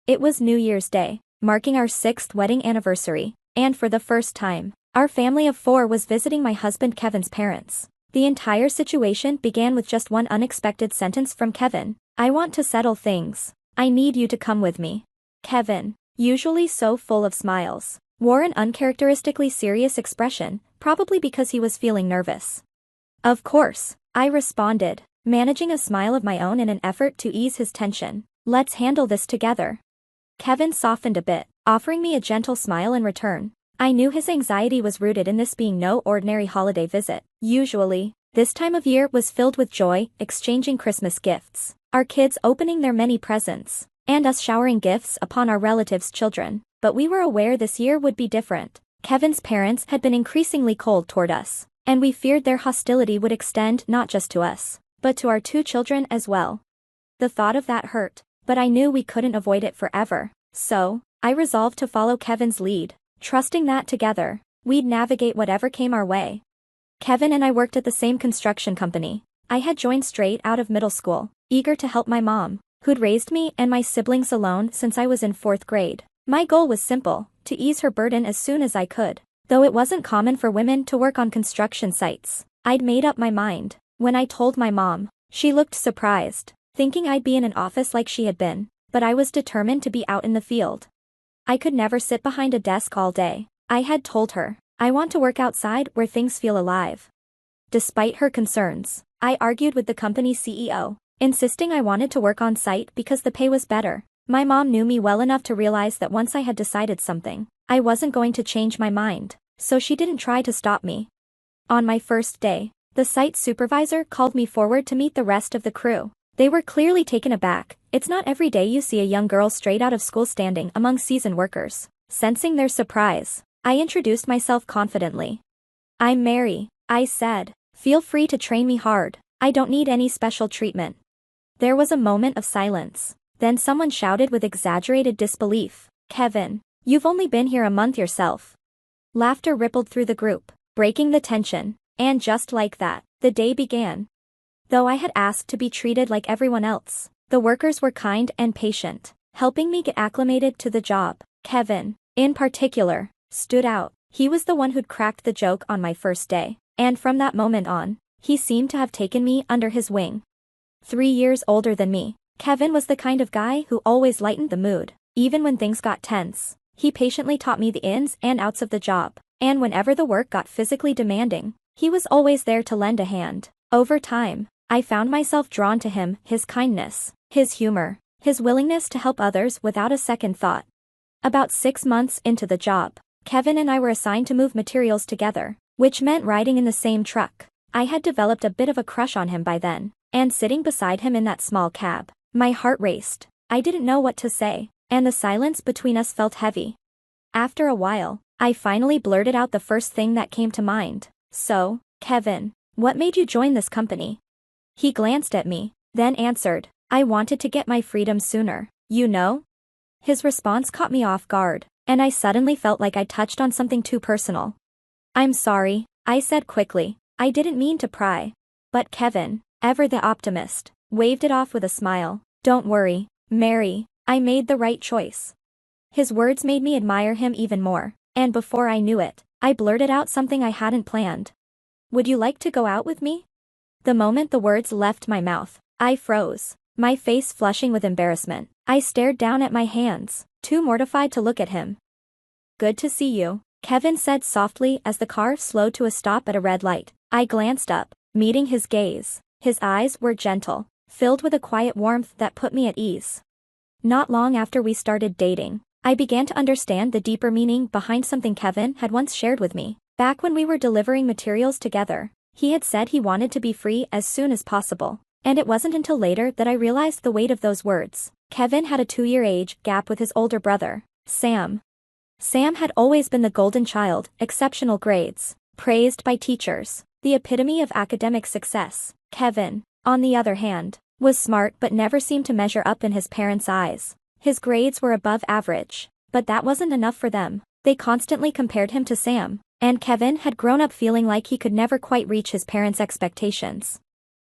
It was New Year's Day, marking our 6th wedding anniversary, and for the first time, our family of 4 was visiting my husband Kevin's parents. The entire situation began with just one unexpected sentence from Kevin. "I want to settle things. I need you to come with me." Kevin, usually so full of smiles, wore an uncharacteristically serious expression, probably because he was feeling nervous. "Of course," I responded, managing a smile of my own in an effort to ease his tension. "Let's handle this together." Kevin softened a bit, offering me a gentle smile in return. I knew his anxiety was rooted in this being no ordinary holiday visit. Usually, this time of year was filled with joy, exchanging Christmas gifts, our kids opening their many presents, and us showering gifts upon our relatives' children. But we were aware this year would be different. Kevin's parents had been increasingly cold toward us, and we feared their hostility would extend not just to us, but to our 2 children as well. The thought of that hurt, but I knew we couldn't avoid it forever. So, I resolved to follow Kevin's lead, trusting that together, we'd navigate whatever came our way. Kevin and I worked at the same construction company. I had joined straight out of middle school, eager to help my mom, who'd raised me and my siblings alone since I was in 4th grade. My goal was simple, to ease her burden as soon as I could. Though it wasn't common for women to work on construction sites, I'd made up my mind. When I told my mom, she looked surprised, thinking I'd be in an office like she had been. But I was determined to be out in the field. I could never sit behind a desk all day. I had told her, I want to work outside where things feel alive. Despite her concerns, I argued with the company's CEO, insisting I wanted to work on site because the pay was better. My mom knew me well enough to realize that once I had decided something, I wasn't going to change my mind, so she didn't try to stop me. On my first day, the site supervisor called me forward to meet the rest of the crew. They were clearly taken aback. It's not every day you see a young girl straight out of school standing among seasoned workers. Sensing their surprise, I introduced myself confidently. "I'm Mary," I said. "Feel free to train me hard. I don't need any special treatment." There was a moment of silence. Then someone shouted with exaggerated disbelief, "Kevin, you've only been here a month yourself." Laughter rippled through the group, breaking the tension, and just like that, the day began. Though I had asked to be treated like everyone else, the workers were kind and patient, helping me get acclimated to the job. Kevin, in particular, stood out. He was the one who'd cracked the joke on my first day, and from that moment on, he seemed to have taken me under his wing. 3 years older than me, Kevin was the kind of guy who always lightened the mood, even when things got tense. He patiently taught me the ins and outs of the job, and whenever the work got physically demanding, he was always there to lend a hand. Over time, I found myself drawn to him, his kindness, his humor, his willingness to help others without a second thought. About 6 months into the job, Kevin and I were assigned to move materials together, which meant riding in the same truck. I had developed a bit of a crush on him by then, and sitting beside him in that small cab, my heart raced. I didn't know what to say, and the silence between us felt heavy. After a while, I finally blurted out the first thing that came to mind. "So, Kevin, what made you join this company?" He glanced at me, then answered, "I wanted to get my freedom sooner, you know?" His response caught me off guard, and I suddenly felt like I touched on something too personal. "I'm sorry," I said quickly. "I didn't mean to pry." But Kevin, ever the optimist, waved it off with a smile. "Don't worry, Mary, I made the right choice." His words made me admire him even more, and before I knew it, I blurted out something I hadn't planned. "Would you like to go out with me?" The moment the words left my mouth, I froze, my face flushing with embarrassment. I stared down at my hands, too mortified to look at him. "Good to see you," Kevin said softly as the car slowed to a stop at a red light. I glanced up, meeting his gaze. His eyes were gentle, filled with a quiet warmth that put me at ease. Not long after we started dating, I began to understand the deeper meaning behind something Kevin had once shared with me. Back when we were delivering materials together, he had said he wanted to be free as soon as possible, and it wasn't until later that I realized the weight of those words. Kevin had a 2-year age gap with his older brother, Sam. Sam had always been the golden child, exceptional grades, praised by teachers, the epitome of academic success. Kevin, on the other hand, was smart but never seemed to measure up in his parents' eyes. His grades were above average, but that wasn't enough for them. They constantly compared him to Sam, and Kevin had grown up feeling like he could never quite reach his parents' expectations.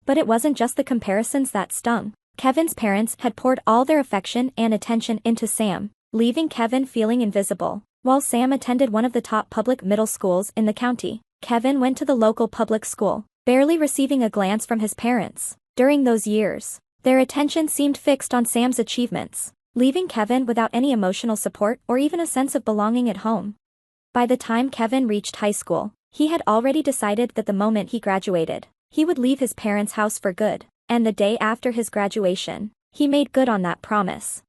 But it wasn't just the comparisons that stung. Kevin's parents had poured all their affection and attention into Sam, leaving Kevin feeling invisible. While Sam attended one of the top public middle schools in the county, Kevin went to the local public school, barely receiving a glance from his parents. During those years, their attention seemed fixed on Sam's achievements, leaving Kevin without any emotional support or even a sense of belonging at home. By the time Kevin reached high school, he had already decided that the moment he graduated, he would leave his parents' house for good, and the day after his graduation, he made good on that promise.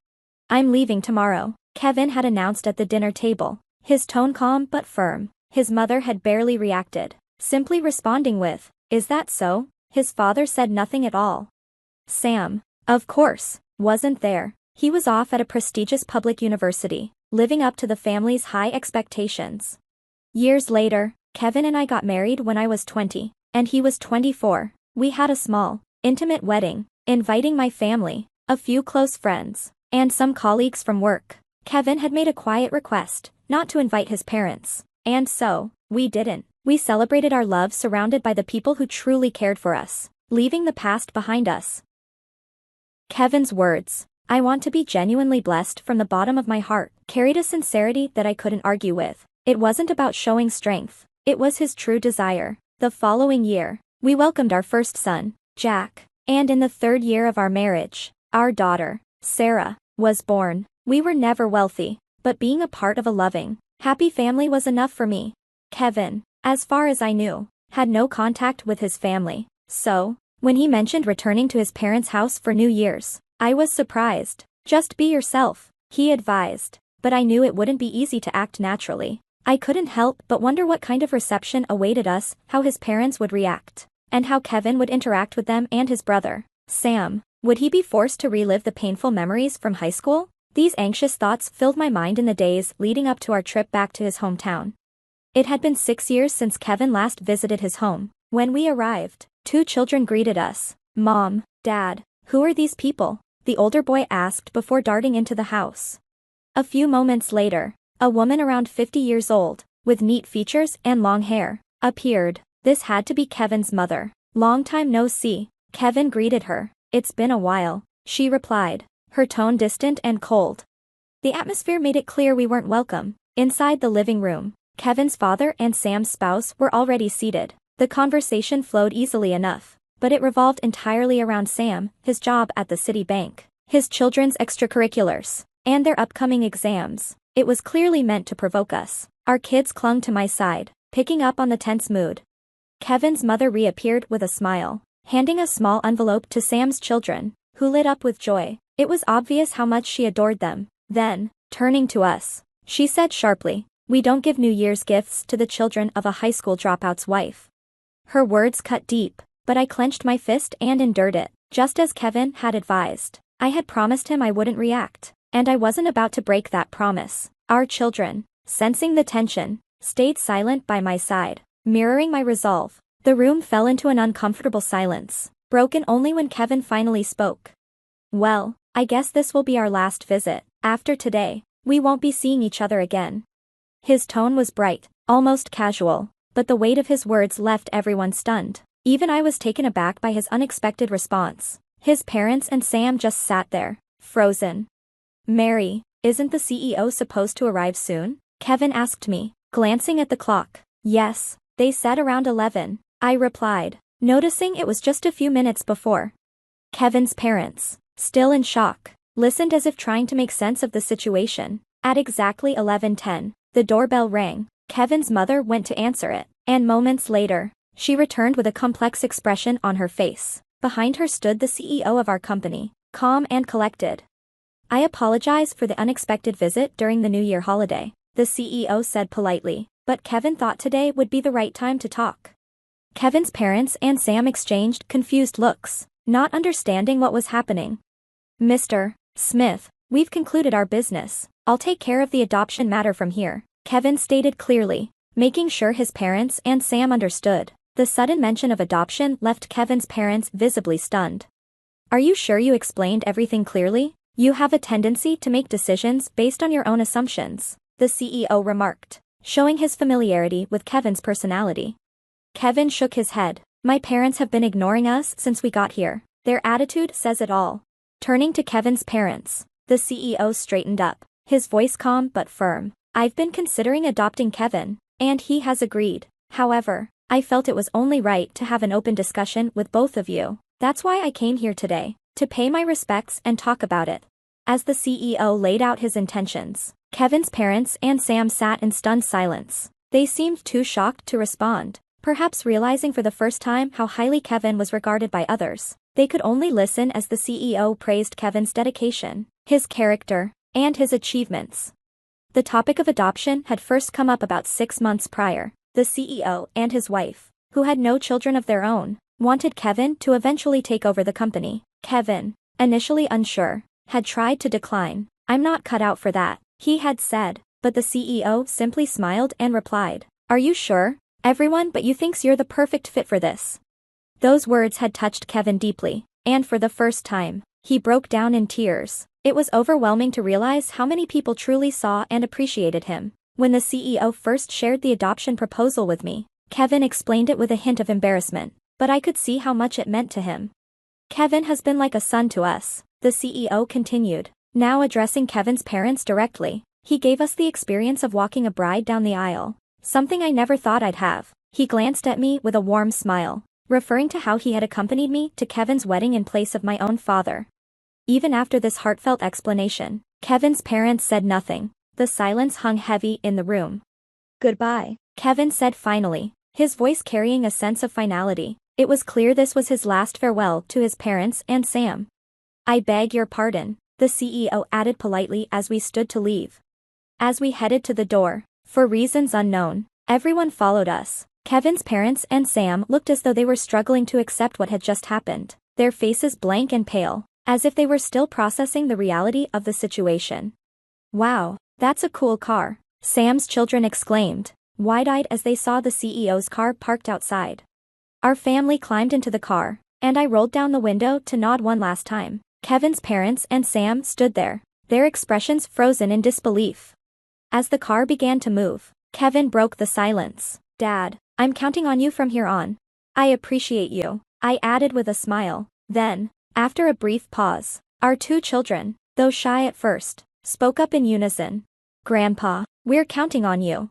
"I'm leaving tomorrow," Kevin had announced at the dinner table, his tone calm but firm. His mother had barely reacted, simply responding with, "Is that so?" His father said nothing at all. Sam, of course, wasn't there. He was off at a prestigious public university, living up to the family's high expectations. Years later, Kevin and I got married when I was 20, and he was 24. We had a small, intimate wedding, inviting my family, a few close friends, and some colleagues from work. Kevin had made a quiet request, not to invite his parents, and so, we didn't. We celebrated our love surrounded by the people who truly cared for us, leaving the past behind us. Kevin's words, "I want to be genuinely blessed from the bottom of my heart," carried a sincerity that I couldn't argue with. It wasn't about showing strength, it was his true desire. The following year, we welcomed our first son, Jack, and in the 3rd year of our marriage, our daughter, Sarah, was born. We were never wealthy, but being a part of a loving, happy family was enough for me. Kevin, as far as I knew, had no contact with his family, so, when he mentioned returning to his parents' house for New Year's, I was surprised. "Just be yourself," he advised, but I knew it wouldn't be easy to act naturally. I couldn't help but wonder what kind of reception awaited us, how his parents would react, and how Kevin would interact with them and his brother, Sam. Would he be forced to relive the painful memories from high school? These anxious thoughts filled my mind in the days leading up to our trip back to his hometown. It had been 6 years since Kevin last visited his home. When we arrived, 2 children greeted us. "Mom, Dad, who are these people?" the older boy asked before darting into the house. A few moments later, a woman around 50 years old, with neat features and long hair, appeared. This had to be Kevin's mother. "Long time no see," Kevin greeted her. "It's been a while," she replied, her tone distant and cold. The atmosphere made it clear we weren't welcome. Inside the living room, Kevin's father and Sam's spouse were already seated. The conversation flowed easily enough, but it revolved entirely around Sam, his job at the city bank, his children's extracurriculars, and their upcoming exams. It was clearly meant to provoke us. Our kids clung to my side, picking up on the tense mood. Kevin's mother reappeared with a smile, handing a small envelope to Sam's children, who lit up with joy. It was obvious how much she adored them. Then, turning to us, she said sharply, "We don't give New Year's gifts to the children of a high school dropout's wife." Her words cut deep, but I clenched my fist and endured it. Just as Kevin had advised, I had promised him I wouldn't react, and I wasn't about to break that promise. Our children, sensing the tension, stayed silent by my side, mirroring my resolve. The room fell into an uncomfortable silence, broken only when Kevin finally spoke. "Well, I guess this will be our last visit. After today, we won't be seeing each other again." His tone was bright, almost casual, but the weight of his words left everyone stunned. Even I was taken aback by his unexpected response. His parents and Sam just sat there, frozen. "Mary, isn't the CEO supposed to arrive soon?" Kevin asked me, glancing at the clock. "Yes, they said around 11, I replied, noticing it was just a few minutes before. Kevin's parents, still in shock, listened as if trying to make sense of the situation. At exactly 11:10, the doorbell rang. Kevin's mother went to answer it, and moments later, she returned with a complex expression on her face. Behind her stood the CEO of our company, calm and collected. "I apologize for the unexpected visit during the New Year holiday," the CEO said politely, but Kevin thought today would be the right time to talk. Kevin's parents and Sam exchanged confused looks, not understanding what was happening. "Mr. Smith, we've concluded our business. I'll take care of the adoption matter from here," Kevin stated clearly, making sure his parents and Sam understood. The sudden mention of adoption left Kevin's parents visibly stunned. "Are you sure you explained everything clearly? You have a tendency to make decisions based on your own assumptions," the CEO remarked, showing his familiarity with Kevin's personality. Kevin shook his head. "My parents have been ignoring us since we got here. Their attitude says it all." Turning to Kevin's parents, the CEO straightened up, his voice calm but firm. I've been considering adopting Kevin, and he has agreed. However, I felt it was only right to have an open discussion with both of you. That's why I came here today, to pay my respects and talk about it. As the CEO laid out his intentions, Kevin's parents and Sam sat in stunned silence. They seemed too shocked to respond, perhaps realizing for the first time how highly Kevin was regarded by others. They could only listen as the CEO praised Kevin's dedication, his character, and his achievements. The topic of adoption had first come up about 6 months prior. The CEO and his wife, who had no children of their own, wanted Kevin to eventually take over the company. Kevin, initially unsure, had tried to decline. I'm not cut out for that, he had said, but the CEO simply smiled and replied, Are you sure? Everyone but you thinks you're the perfect fit for this. Those words had touched Kevin deeply, and for the first time, he broke down in tears. It was overwhelming to realize how many people truly saw and appreciated him. When the CEO first shared the adoption proposal with me, Kevin explained it with a hint of embarrassment, but I could see how much it meant to him. Kevin has been like a son to us, the CEO continued, now addressing Kevin's parents directly. He gave us the experience of walking a bride down the aisle, something I never thought I'd have. He glanced at me with a warm smile, referring to how he had accompanied me to Kevin's wedding in place of my own father. Even after this heartfelt explanation, Kevin's parents said nothing. The silence hung heavy in the room. Goodbye, Kevin said finally, his voice carrying a sense of finality. It was clear this was his last farewell to his parents and Sam. I beg your pardon, the CEO added politely as we stood to leave. As we headed to the door, for reasons unknown, everyone followed us. Kevin's parents and Sam looked as though they were struggling to accept what had just happened, their faces blank and pale, as if they were still processing the reality of the situation. Wow, that's a cool car, Sam's children exclaimed, wide-eyed as they saw the CEO's car parked outside. Our family climbed into the car, and I rolled down the window to nod one last time. Kevin's parents and Sam stood there, their expressions frozen in disbelief. As the car began to move, Kevin broke the silence. Dad, I'm counting on you from here on. I appreciate you, I added with a smile. Then, after a brief pause, our 2 children, though shy at first, spoke up in unison. Grandpa, we're counting on you.